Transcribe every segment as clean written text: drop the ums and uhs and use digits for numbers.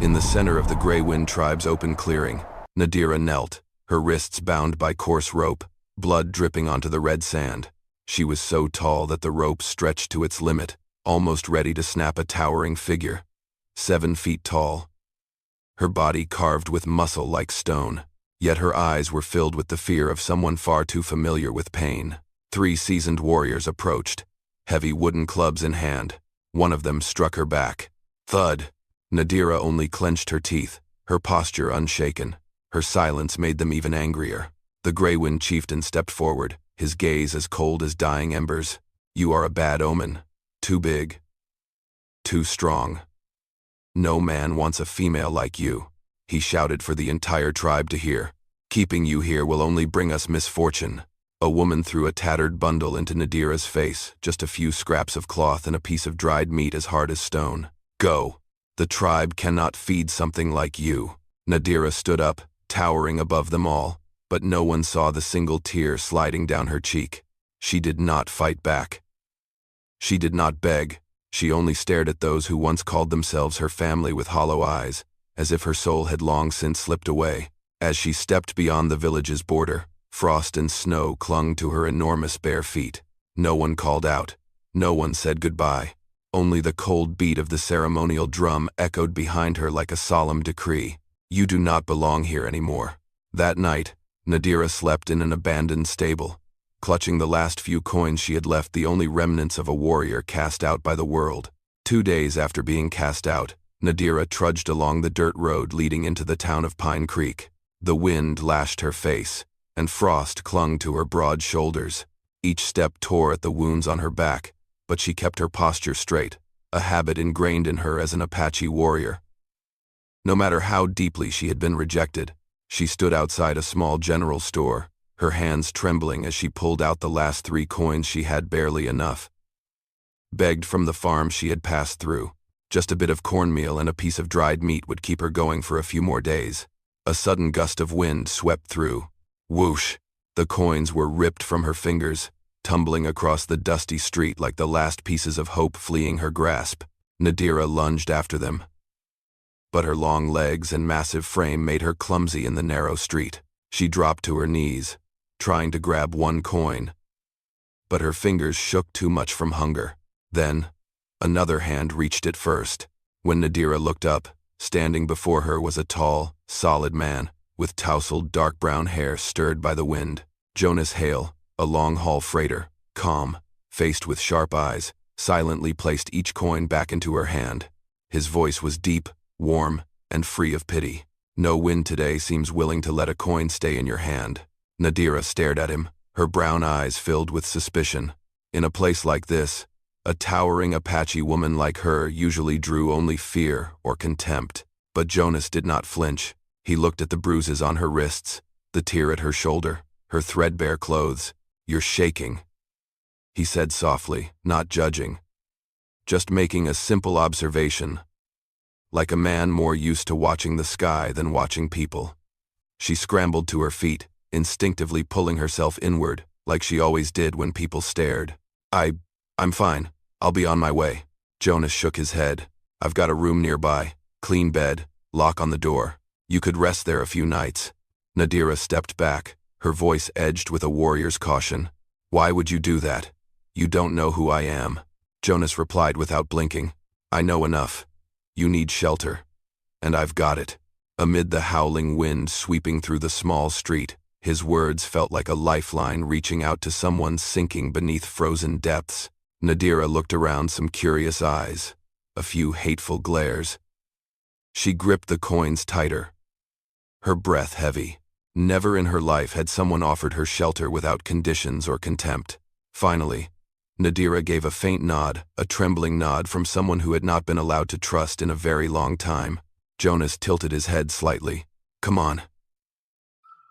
In the center of the Grey Wind tribe's open clearing, Nadira knelt, her wrists bound by coarse rope, blood dripping onto the red sand. She was so tall that the rope stretched to its limit, almost ready to snap a towering figure. 7 feet tall. Her body carved with muscle like stone, yet her eyes were filled with the fear of someone far too familiar with pain. 3 seasoned warriors approached, heavy wooden clubs in hand. One of them struck her back. Thud! Nadira only clenched her teeth, her posture unshaken. Her silence made them even angrier. The Grey Wind chieftain stepped forward, his gaze as cold as dying embers. You are a bad omen. Too big. Too strong. No man wants a female like you, he shouted for the entire tribe to hear. Keeping you here will only bring us misfortune. A woman threw a tattered bundle into Nadira's face, just a few scraps of cloth and a piece of dried meat as hard as stone. Go. The tribe cannot feed something like you. Nadira stood up, towering above them all, but no one saw the single tear sliding down her cheek. She did not fight back. She did not beg. She only stared at those who once called themselves her family with hollow eyes, as if her soul had long since slipped away. As she stepped beyond the village's border, frost and snow clung to her enormous bare feet. No one called out. No one said goodbye. Only the cold beat of the ceremonial drum echoed behind her like a solemn decree. You do not belong here anymore. That night, Nadira slept in an abandoned stable, clutching the last few coins she had left, the only remnants of a warrior cast out by the world. 2 days after being cast out, Nadira trudged along the dirt road leading into the town of Pine Creek. The wind lashed her face, and frost clung to her broad shoulders. Each step tore at the wounds on her back, but she kept her posture straight, a habit ingrained in her as an Apache warrior. No matter how deeply she had been rejected, she stood outside a small general store, her hands trembling as she pulled out the last 3 coins she had, barely enough. Begged from the farm she had passed through. Just a bit of cornmeal and a piece of dried meat would keep her going for a few more days. A sudden gust of wind swept through. Whoosh! The coins were ripped from her fingers, tumbling across the dusty street like the last pieces of hope fleeing her grasp. Nadira lunged after them, but her long legs and massive frame made her clumsy in the narrow street. She dropped to her knees, trying to grab 1 coin, but her fingers shook too much from hunger. Then, another hand reached it first. When Nadira looked up, standing before her was a tall, solid man, with tousled dark brown hair stirred by the wind. Jonas Hale, a long-haul freighter, calm, faced with sharp eyes, silently placed each coin back into her hand. His voice was deep, warm, and free of pity. No wind today seems willing to let a coin stay in your hand. Nadira stared at him, her brown eyes filled with suspicion. In a place like this, a towering Apache woman like her usually drew only fear or contempt. But Jonas did not flinch. He looked at the bruises on her wrists, the tear at her shoulder, her threadbare clothes. You're shaking, he said softly, not judging, just making a simple observation, like a man more used to watching the sky than watching people. She scrambled to her feet, instinctively pulling herself inward, like she always did when people stared. I'm fine. I'll be on my way. Jonas shook his head. I've got a room nearby, clean bed, lock on the door. You could rest there a few nights. Nadira stepped back, her voice edged with a warrior's caution. Why would you do that? You don't know who I am. Jonas replied without blinking. I know enough. You need shelter. And I've got it. Amid the howling wind sweeping through the small street, his words felt like a lifeline reaching out to someone sinking beneath frozen depths. Nadira looked around, some curious eyes, a few hateful glares. She gripped the coins tighter, her breath heavy. Never in her life had someone offered her shelter without conditions or contempt. Finally, Nadira gave a faint nod, a trembling nod from someone who had not been allowed to trust in a very long time. Jonas tilted his head slightly. Come on.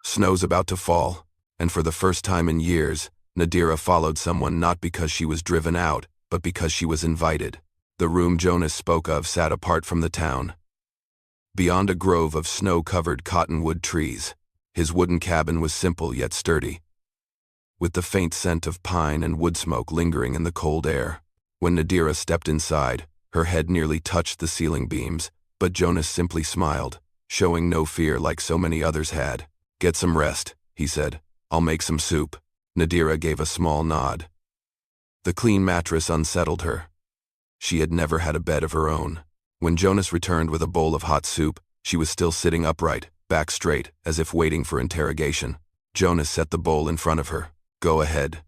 Snow's about to fall, and for the first time in years, Nadira followed someone not because she was driven out, but because she was invited. The room Jonas spoke of sat apart from the town, beyond a grove of snow-covered cottonwood trees. His wooden cabin was simple yet sturdy, with the faint scent of pine and wood smoke lingering in the cold air. When Nadira stepped inside, her head nearly touched the ceiling beams, But Jonas simply smiled, showing no fear like so many others had. "Get some rest," he said. "I'll make some soup." Nadira gave a small nod. The clean mattress unsettled her. She had never had a bed of her own. When Jonas returned with a bowl of hot soup, she was still sitting upright, back straight, as if waiting for interrogation. Jonas set the bowl in front of her. "Go ahead.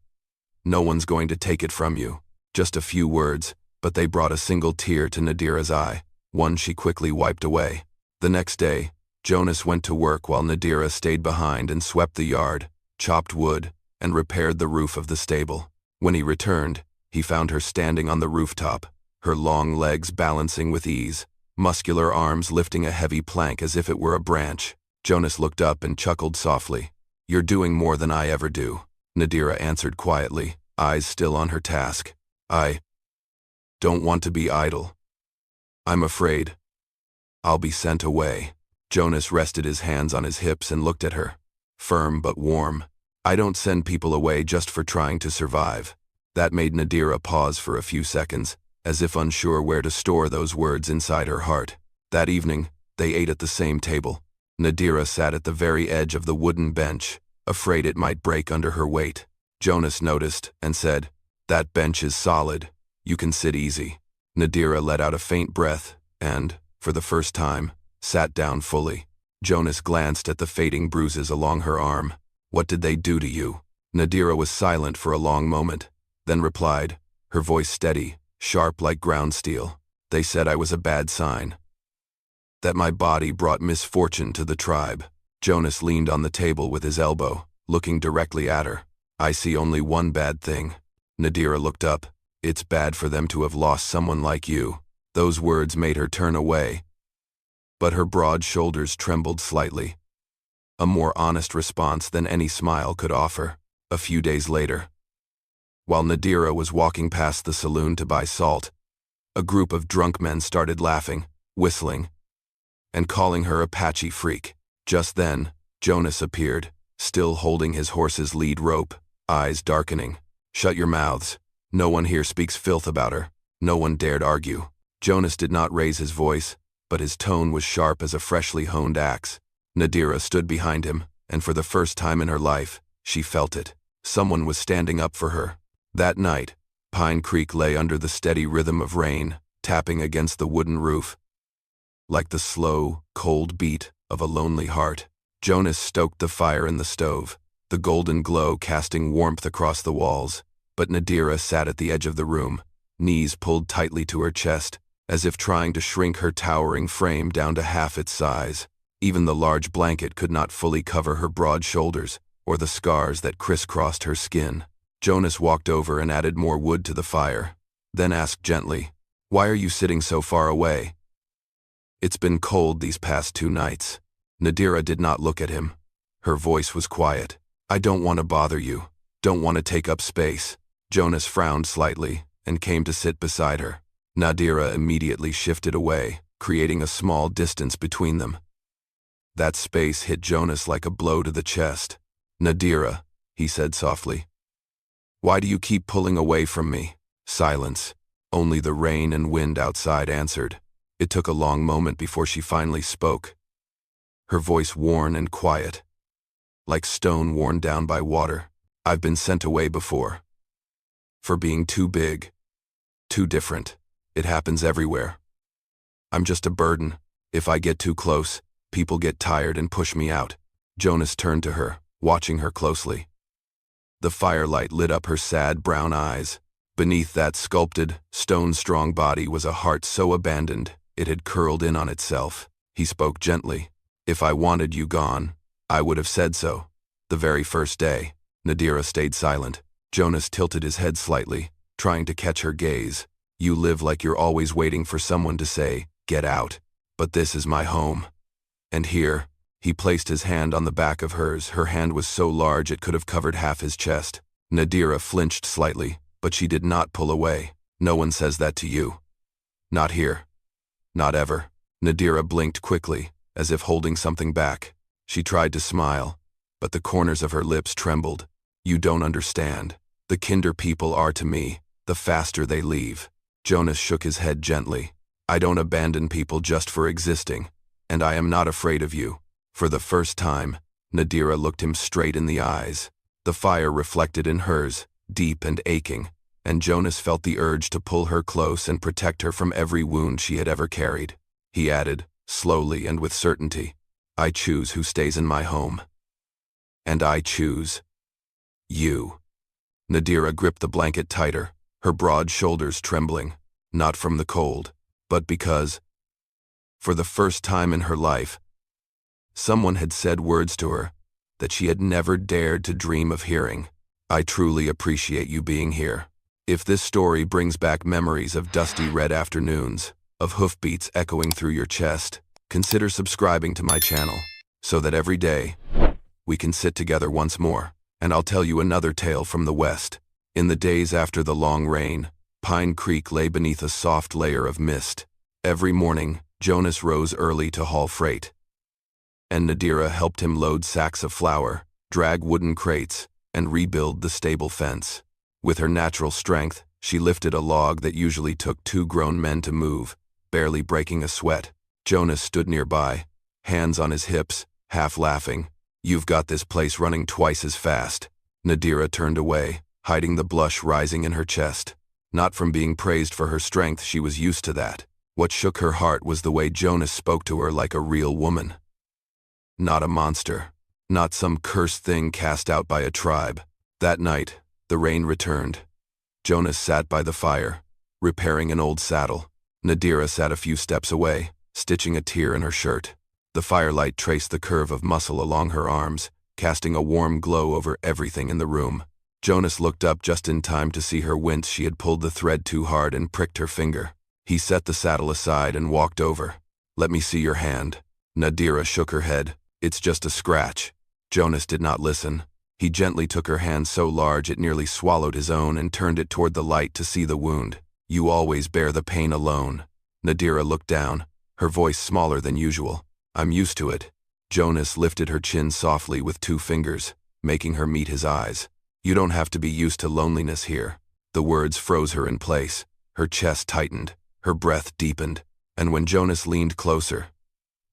No one's going to take it from you." Just a few words, but they brought a single tear to Nadira's eye, one she quickly wiped away. The next day, Jonas went to work while Nadira stayed behind and swept the yard, chopped wood, and repaired the roof of the stable. When he returned, he found her standing on the rooftop, her long legs balancing with ease, muscular arms lifting a heavy plank as if it were a branch. Jonas looked up and chuckled softly. "You're doing more than I ever do," Nadira answered quietly, eyes still on her task. "I don't want to be idle. I'm afraid I'll be sent away." Jonas rested his hands on his hips and looked at her, firm but warm. "I don't send people away just for trying to survive." That made Nadira pause for a few seconds, as if unsure where to store those words inside her heart. That evening, they ate at the same table. Nadira sat at the very edge of the wooden bench, afraid it might break under her weight. Jonas noticed and said, "That bench is solid. You can sit easy." Nadira let out a faint breath and, for the first time, sat down fully. Jonas glanced at the fading bruises along her arm. "What did they do to you?" Nadira was silent for a long moment, then replied, her voice steady, sharp like ground steel. "They said I was a bad sign. That my body brought misfortune to the tribe." Jonas leaned on the table with his elbow, looking directly at her. "I see only one bad thing." Nadira looked up. "It's bad for them to have lost someone like you." Those words made her turn away, but her broad shoulders trembled slightly. A more honest response than any smile could offer. A few days later, while Nadira was walking past the saloon to buy salt, a group of drunk men started laughing, whistling, and calling her Apache freak. Just then, Jonas appeared, still holding his horse's lead rope, eyes darkening. "Shut your mouths. No one here speaks filth about her." No one dared argue. Jonas did not raise his voice, but his tone was sharp as a freshly honed axe. Nadira stood behind him, and for the first time in her life, she felt it. Someone was standing up for her. That night, Pine Creek lay under the steady rhythm of rain, tapping against the wooden roof, like the slow, cold beat of a lonely heart. Jonas stoked the fire in the stove, the golden glow casting warmth across the walls, but Nadira sat at the edge of the room, knees pulled tightly to her chest, as if trying to shrink her towering frame down to half its size. Even the large blanket could not fully cover her broad shoulders, or the scars that crisscrossed her skin. Jonas walked over and added more wood to the fire, then asked gently, "Why are you sitting so far away?" "It's been cold these past 2 nights." Nadira did not look at him. Her voice was quiet. "I don't want to bother you. Don't want to take up space." Jonas frowned slightly and came to sit beside her. Nadira immediately shifted away, creating a small distance between them. That space hit Jonas like a blow to the chest. "Nadira," he said softly, "why do you keep pulling away from me?" Silence. Only the rain and wind outside answered. It took a long moment before she finally spoke, her voice worn and quiet, like stone worn down by water. "I've been sent away before. For being too big, too different. It happens everywhere. I'm just a burden. If I get too close, people get tired and push me out." Jonas turned to her, watching her closely. The firelight lit up her sad brown eyes. Beneath that sculpted, stone-strong body was a heart so abandoned, it had curled in on itself. He spoke gently. "If I wanted you gone, I would have said so. The very first day." Nadira stayed silent. Jonas tilted his head slightly, trying to catch her gaze. "You live like you're always waiting for someone to say, 'Get out.' But this is my home. And here," he placed his hand on the back of hers. Her hand was so large it could have covered half his chest. Nadira flinched slightly, but she did not pull away. "No one says that to you. Not here. Not ever." Nadira blinked quickly, as if holding something back. She tried to smile, but the corners of her lips trembled. "You don't understand. The kinder people are to me, the faster they leave." Jonas shook his head gently. I don't abandon people just for existing, and I am not afraid of you." For the first time, Nadira looked him straight in the eyes. The fire reflected in hers, deep and aching, and Jonas felt the urge to pull her close and protect her from every wound she had ever carried. He added, slowly and with certainty, "I choose who stays in my home. And I choose you." Nadira gripped the blanket tighter, her broad shoulders trembling, not from the cold, but because, for the first time in her life, someone had said words to her that she had never dared to dream of hearing. "I truly appreciate you being here. If this story brings back memories of dusty red afternoons, of hoofbeats echoing through your chest, consider subscribing to my channel, so that every day we can sit together once more, and I'll tell you another tale from the West." In the days after the long rain, Pine Creek lay beneath a soft layer of mist. Every morning, Jonas rose early to haul freight, and Nadira helped him load sacks of flour, drag wooden crates, and rebuild the stable fence. With her natural strength, she lifted a log that usually took 2 grown men to move, barely breaking a sweat. Jonas stood nearby, hands on his hips, half laughing. "You've got this place running twice as fast." Nadira turned away, hiding the blush rising in her chest. Not from being praised for her strength, she was used to that. What shook her heart was the way Jonas spoke to her like a real woman. Not a monster. Not some cursed thing cast out by a tribe. That night, the rain returned. Jonas sat by the fire, repairing an old saddle. Nadira sat a few steps away, stitching a tear in her shirt. The firelight traced the curve of muscle along her arms, casting a warm glow over everything in the room. Jonas looked up just in time to see her wince. She had pulled the thread too hard and pricked her finger. He set the saddle aside and walked over. "Let me see your hand." Nadira shook her head. "It's just a scratch." Jonas did not listen. He gently took her hand so large it nearly swallowed his own and turned it toward the light to see the wound. "You always bear the pain alone." Nadira looked down, her voice smaller than usual. "I'm used to it." Jonas lifted her chin softly with 2 fingers, making her meet his eyes. "You don't have to be used to loneliness here." The words froze her in place. Her chest tightened, her breath deepened, and when Jonas leaned closer,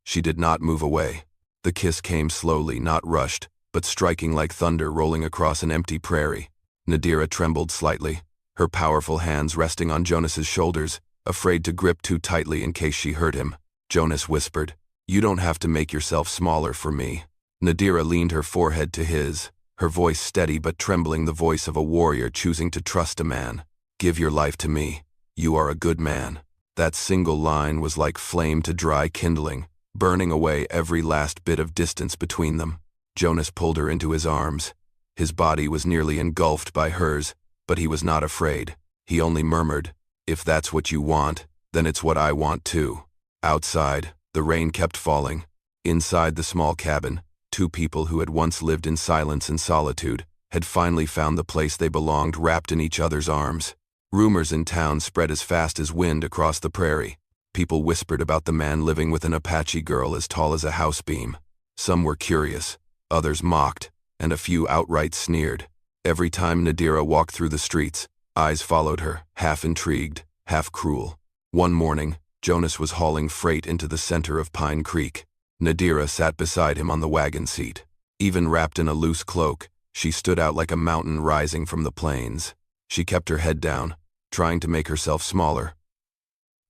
she did not move away. The kiss came slowly, not rushed, but striking like thunder rolling across an empty prairie. Nadira trembled slightly, her powerful hands resting on Jonas's shoulders, afraid to grip too tightly in case she hurt him. Jonas whispered, "You don't have to make yourself smaller for me." Nadira leaned her forehead to his, her voice steady but trembling, the voice of a warrior choosing to trust a man. "Give your life to me. You are a good man." That single line was like flame to dry kindling, burning away every last bit of distance between them. Jonas pulled her into his arms. His body was nearly engulfed by hers, but he was not afraid. He only murmured, "If that's what you want, then it's what I want too." Outside, the rain kept falling. Inside the small cabin, 2 people who had once lived in silence and solitude had finally found the place they belonged, wrapped in each other's arms. Rumors in town spread as fast as wind across the prairie. People whispered about the man living with an Apache girl as tall as a house beam. Some were curious, others mocked, and a few outright sneered. Every time Nadira walked through the streets, eyes followed her, half intrigued, half cruel. One morning, Jonas was hauling freight into the center of Pine Creek. Nadira sat beside him on the wagon seat. Even wrapped in a loose cloak, she stood out like a mountain rising from the plains. She kept her head down, trying to make herself smaller.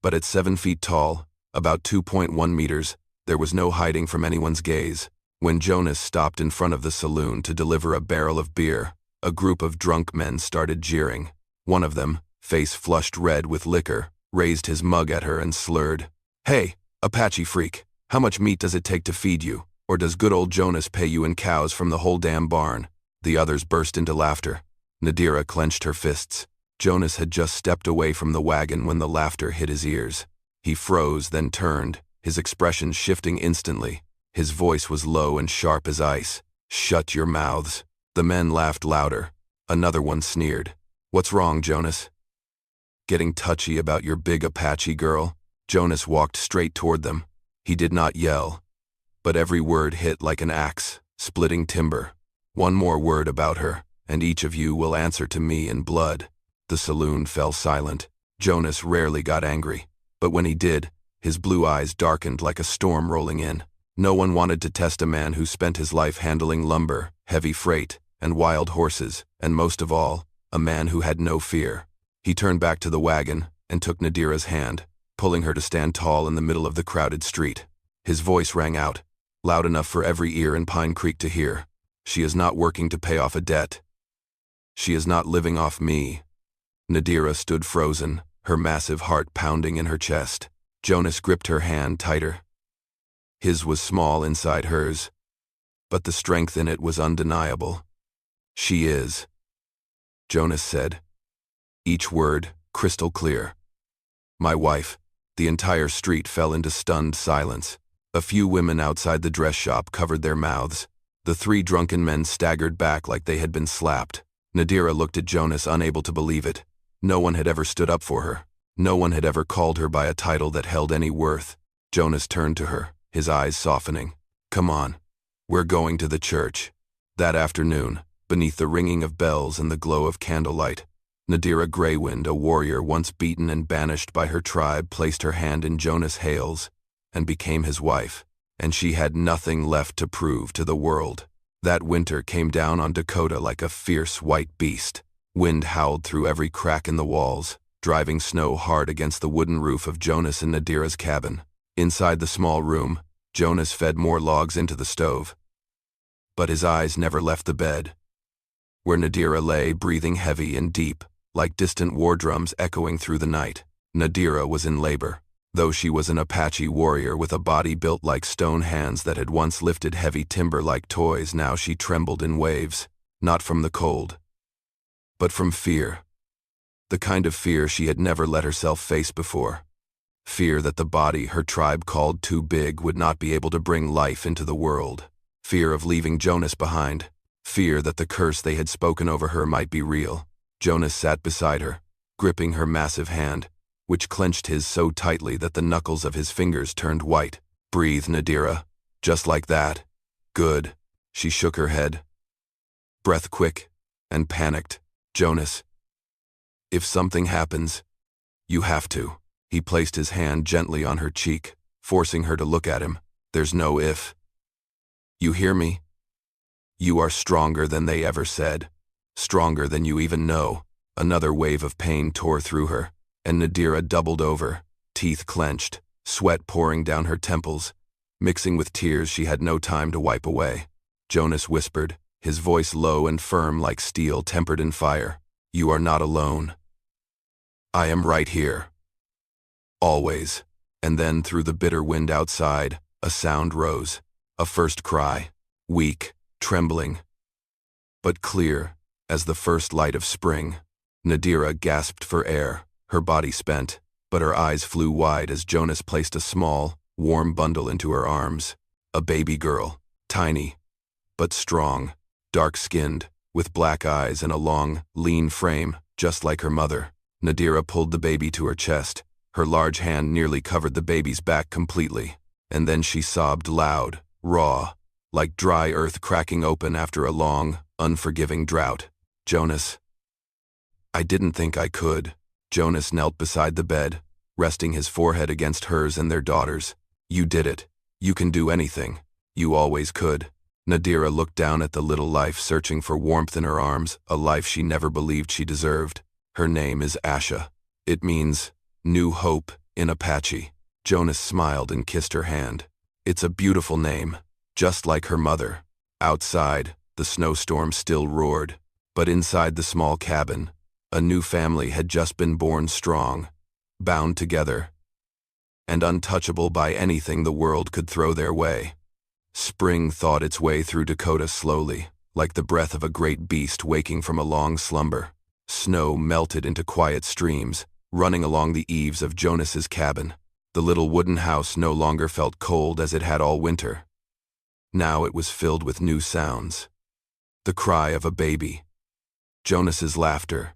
But at 7 feet tall, about 2.1 meters, there was no hiding from anyone's gaze. When Jonas stopped in front of the saloon to deliver a barrel of beer, a group of drunk men started jeering. One of them, face flushed red with liquor, raised his mug at her and slurred, "Hey, Apache freak, how much meat does it take to feed you? Or does good old Jonas pay you in cows from the whole damn barn?" The others burst into laughter. Nadira clenched her fists. Jonas had just stepped away from the wagon when the laughter hit his ears. He froze, then turned, his expression shifting instantly. His voice was low and sharp as ice. "Shut your mouths." The men laughed louder. Another one sneered. "What's wrong, Jonas? Getting touchy about your big Apache girl?" Jonas walked straight toward them. He did not yell, but every word hit like an axe, splitting timber. "One more word about her, and each of you will answer to me in blood." The saloon fell silent. Jonas rarely got angry. But when he did, his blue eyes darkened like a storm rolling in. No one wanted to test a man who spent his life handling lumber, heavy freight, and wild horses, and most of all, a man who had no fear. He turned back to the wagon and took Nadira's hand, pulling her to stand tall in the middle of the crowded street. His voice rang out, loud enough for every ear in Pine Creek to hear. She is not working to pay off a debt. She is not living off me. Nadira stood frozen, her massive heart pounding in her chest. Jonas gripped her hand tighter. His was small inside hers, but the strength in it was undeniable. She is, Jonas said, each word crystal clear. My wife. The entire street fell into stunned silence. A few women outside the dress shop covered their mouths. The three drunken men staggered back like they had been slapped. Nadira looked at Jonas, unable to believe it. No one had ever stood up for her. No one had ever called her by a title that held any worth. Jonas turned to her, his eyes softening. Come on. We're going to the church. That afternoon, beneath the ringing of bells and the glow of candlelight, Nadira Greywind, a warrior once beaten and banished by her tribe, placed her hand in Jonas Hale's and became his wife, and she had nothing left to prove to the world. That winter came down on Dakota like a fierce white beast. Wind howled through every crack in the walls, driving snow hard against the wooden roof of Jonas and Nadira's cabin. Inside the small room, Jonas fed more logs into the stove. But his eyes never left the bed, where Nadira lay, breathing heavy and deep, like distant war drums echoing through the night. Nadira was in labor. Though she was an Apache warrior with a body built like stone hands that had once lifted heavy timber like toys, now she trembled in waves, not from the cold, but from fear. The kind of fear she had never let herself face before. Fear that the body her tribe called too big would not be able to bring life into the world. Fear of leaving Jonas behind. Fear that the curse they had spoken over her might be real. Jonas sat beside her, gripping her massive hand, which clenched his so tightly that the knuckles of his fingers turned white. Breathe, Nadira. Just like that. Good. She shook her head. Breath quick and panicked. Jonas. If something happens, you have to. He placed his hand gently on her cheek, forcing her to look at him. There's no if. You hear me? You are stronger than they ever said. Stronger than you even know. Another wave of pain tore through her, and Nadira doubled over, teeth clenched, sweat pouring down her temples, mixing with tears she had no time to wipe away. Jonas whispered, his voice low and firm like steel tempered in fire. You are not alone. I am right here. Always. And then through the bitter wind outside, a sound rose. A first cry. Weak, trembling, but clear as the first light of spring. Nadira gasped for air, her body spent, but her eyes flew wide as Jonas placed a small, warm bundle into her arms. A baby girl, tiny, but strong, dark-skinned, with black eyes and a long, lean frame, just like her mother. Nadira pulled the baby to her chest. Her large hand nearly covered the baby's back completely, and then she sobbed loud, raw, like dry earth cracking open after a long, unforgiving drought. Jonas. I didn't think I could. Jonas knelt beside the bed, resting his forehead against hers and their daughters. You did it. You can do anything. You always could. Nadira looked down at the little life searching for warmth in her arms, a life she never believed she deserved. Her name is Asha. It means new hope in Apache. Jonas smiled and kissed her hand. It's a beautiful name, just like her mother. Outside, the snowstorm still roared, but inside the small cabin, a new family had just been born, strong, bound together, and untouchable by anything the world could throw their way. Spring thawed its way through Dakota slowly, like the breath of a great beast waking from a long slumber. Snow melted into quiet streams, running along the eaves of Jonas's cabin. The little wooden house no longer felt cold as it had all winter. Now it was filled with new sounds. The cry of a baby, Jonas's laughter,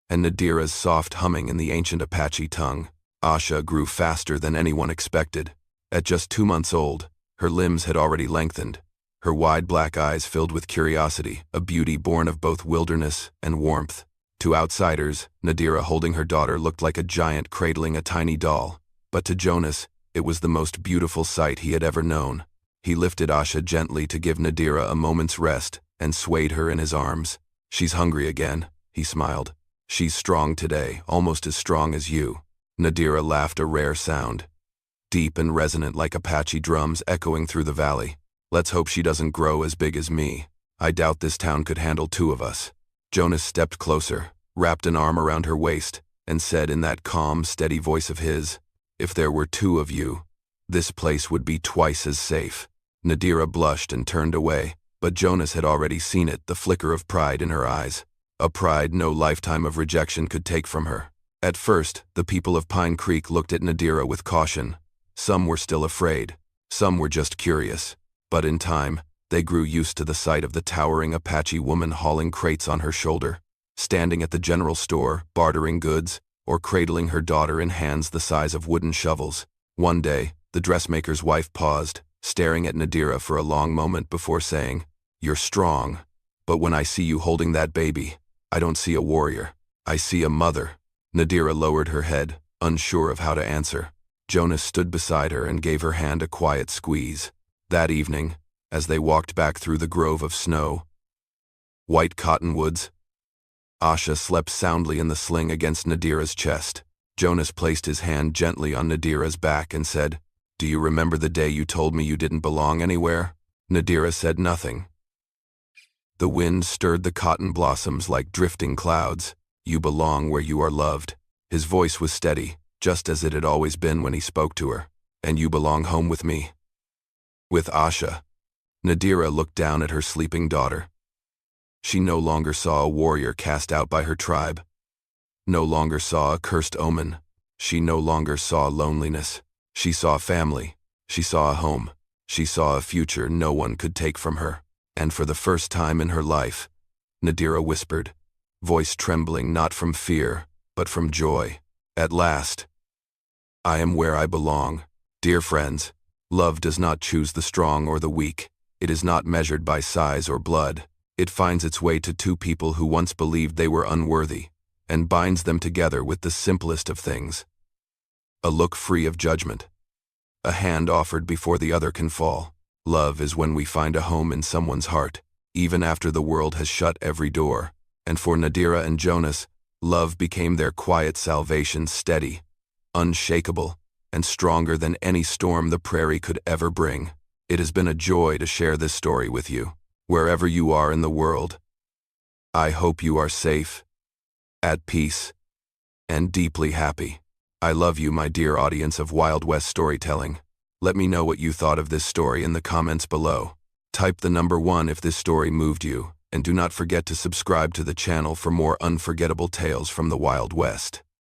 and Nadira's soft humming in the ancient Apache tongue. Asha grew faster than anyone expected. At just 2 months old, her limbs had already lengthened, her wide black eyes filled with curiosity, a beauty born of both wilderness and warmth. To outsiders, Nadira holding her daughter looked like a giant cradling a tiny doll. But to Jonas, it was the most beautiful sight he had ever known. He lifted Asha gently to give Nadira a moment's rest and swayed her in his arms. "She's hungry again," he smiled. "She's strong today, almost as strong as you." Nadira laughed, a rare sound, deep and resonant like Apache drums echoing through the valley. "Let's hope she doesn't grow as big as me. I doubt this town could handle two of us." Jonas stepped closer, wrapped an arm around her waist, and said in that calm, steady voice of his, "If there were two of you, this place would be twice as safe." Nadira blushed and turned away, but Jonas had already seen it, the flicker of pride in her eyes. A pride no lifetime of rejection could take from her. At first, the people of Pine Creek looked at Nadira with caution. Some were still afraid, some were just curious. But in time, they grew used to the sight of the towering Apache woman hauling crates on her shoulder, standing at the general store, bartering goods, or cradling her daughter in hands the size of wooden shovels. One day, the dressmaker's wife paused, staring at Nadira for a long moment before saying, "You're strong, but when I see you holding that baby, I don't see a warrior. I see a mother." Nadira lowered her head, unsure of how to answer. Jonas stood beside her and gave her hand a quiet squeeze. That evening, as they walked back through the grove of snow, white cottonwoods, Asha slept soundly in the sling against Nadira's chest. Jonas placed his hand gently on Nadira's back and said, "Do you remember the day you told me you didn't belong anywhere?" Nadira said nothing. The wind stirred the cotton blossoms like drifting clouds. "You belong where you are loved." His voice was steady, just as it had always been when he spoke to her. "And you belong home with me." With Asha. Nadira looked down at her sleeping daughter. She no longer saw a warrior cast out by her tribe, no longer saw a cursed omen. She no longer saw loneliness. She saw family. She saw a home. She saw a future no one could take from her. And for the first time in her life, Nadira whispered, voice trembling not from fear, but from joy, "At last, I am where I belong." Dear friends, love does not choose the strong or the weak. It is not measured by size or blood. It finds its way to two people who once believed they were unworthy, and binds them together with the simplest of things. A look free of judgment. A hand offered before the other can fall. Love is when we find a home in someone's heart, even after the world has shut every door. And for Nadira and Jonas, love became their quiet salvation, steady, unshakable, and stronger than any storm the prairie could ever bring. It has been a joy to share this story with you, wherever you are in the world. I hope you are safe, at peace, and deeply happy. I love you, my dear audience of Wild West storytelling. Let me know what you thought of this story in the comments below. Type the number 1 if this story moved you, and do not forget to subscribe to the channel for more unforgettable tales from the Wild West.